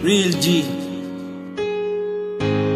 Real G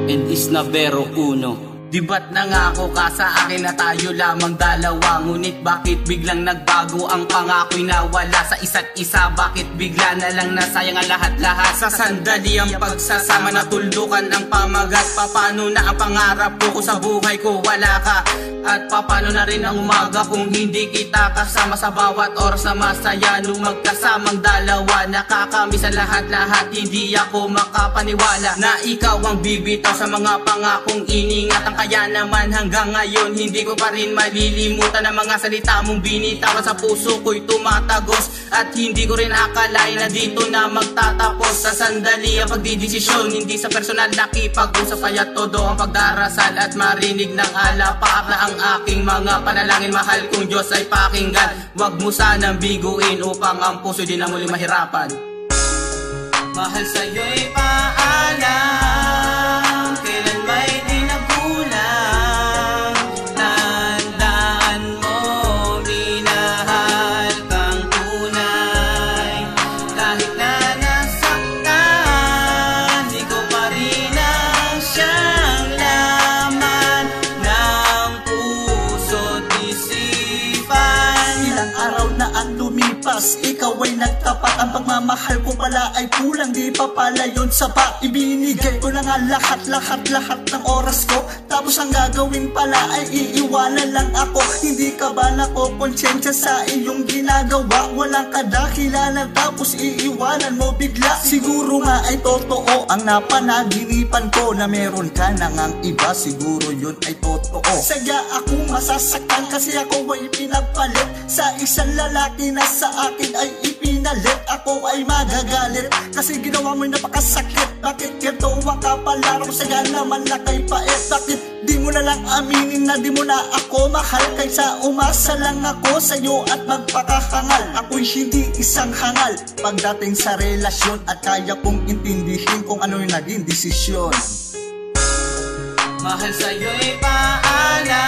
and Isnavero Uno. Diba't nangako ka sa akin na tayo lamang dalawa, ngunit bakit biglang nagbago ang pangako'y nawala sa isa't isa? Bakit bigla na lang nasayang ang lahat-lahat? Sa sandali ang pagsasama, natuldukan ang pamagat. Paano na ang pangarap ko kung sa buhay ko wala ka? At paano na rin ang umaga kung hindi kita kasama? Sa bawat oras na masaya nung magkasamang dalawa, nakakamiss ang lahat-lahat, hindi ako makapaniwala na ikaw ang bibitaw sa mga pangakong iningatan. Kaya naman hanggang ngayon hindi ko pa rin malilimutan ang mga salita mong binitawan. Sa puso ko'y tumatagos at hindi ko rin akalain na dito na magtatapos. Sa sandali ang pagdidesisyon, hindi sa personal nakipag-usap, kaya todo ang pagdarasal at marinig ng alapaap na ang aking mga panalangin. Mahal kong Diyos ay pakinggan, wag mo sanang biguin upang ang puso din na muli mahirapan. Mahal sa'yo'y paalam, kailan may di nagulang. Tandaan mo, minahal kang tunay. Kahit na nasaktan, di ko pa rin ang siyang laman ng puso't isipan. Ilang araw na ang lumipas, ikaw ay nagtapat. Ang pagmamahal ko pala ay kulang, di pa pala yun sapat. Ibinigay ko na nga lahat ng oras ko, tapos ang gagawin pala ay iiwanan lang ako. Hindi ka ba nakokonsensya sa iyong ginagawa? Walang kadahilanan tapos iiwanan mo bigla. Siguro nga ay totoo ang napanaginipan ko, na meron ka na ngang iba. Siguro yun ay totoo. Sadya akong masasaktan kasi ako ay pinagpalit sa isang lalaki na sa akin ay ipinalit. Ako ay magagalit kasi ginawa mo'y napakasakit. Bakit ganito ang kapalaran mo? Sadya naman na kay pait. Bakit di mo na lang aminin na di mo na ako mahal? Kaysa umasa lang ako sa'yo at magpakahangal. Ako'y hindi isang hangal pagdating sa relasyon, at kaya kong intindihin kung ano yung naging desisyon. Mahal sa'yo'y paalam,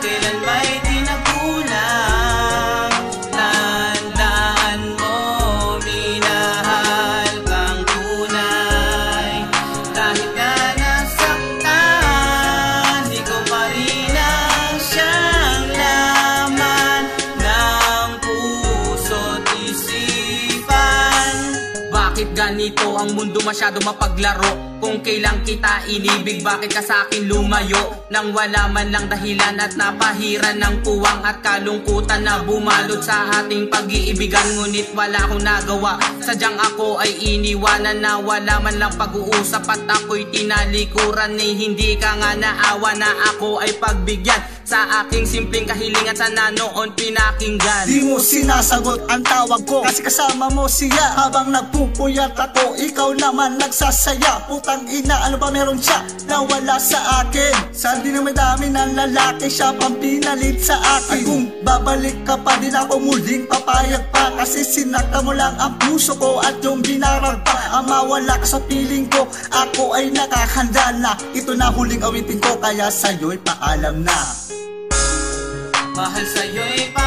kailan may di nagulang. Tandaan mo, minahal kang tunay. Kahit na nasaktan, di ko pa rin ang siyang laman ng puso't isipan. Bakit ganito ang mundo, masyado mapaglaro? Kung kailang kita inibig, bakit ka sa'kin lumayo? Nang wala man lang dahilan at napahiran ng puwang at kalungkutan na bumalot sa ating pag-iibigan. Ngunit wala akong nagawa, sadyang ako ay iniwanan na wala man lang pag-uusap, at ako'y tinalikuran ni hindi ka nga naawa na ako ay pagbigyan sa aking simpleng kahilingan. Sana noon pinakinggan. Di mo sinasagot ang tawag ko kasi kasama mo siya. Habang nagpupuyat ako, ikaw naman nagsasaya. Putang ina, ano ba meron siya na wala sa akin? Saan din ang madami ng lalaki, siya pang pinalit sa akin. Ay kung babalik ka pa, din ako muling papayag pa, kasi sinakta mo lang ang puso ko at yung binarag pa. Ang mawala ka sa piling ko, ako ay nakahanda na. Ito na huling awitin ko, kaya sa'yo'y paalam na. Mahal sa'yo'y paalam.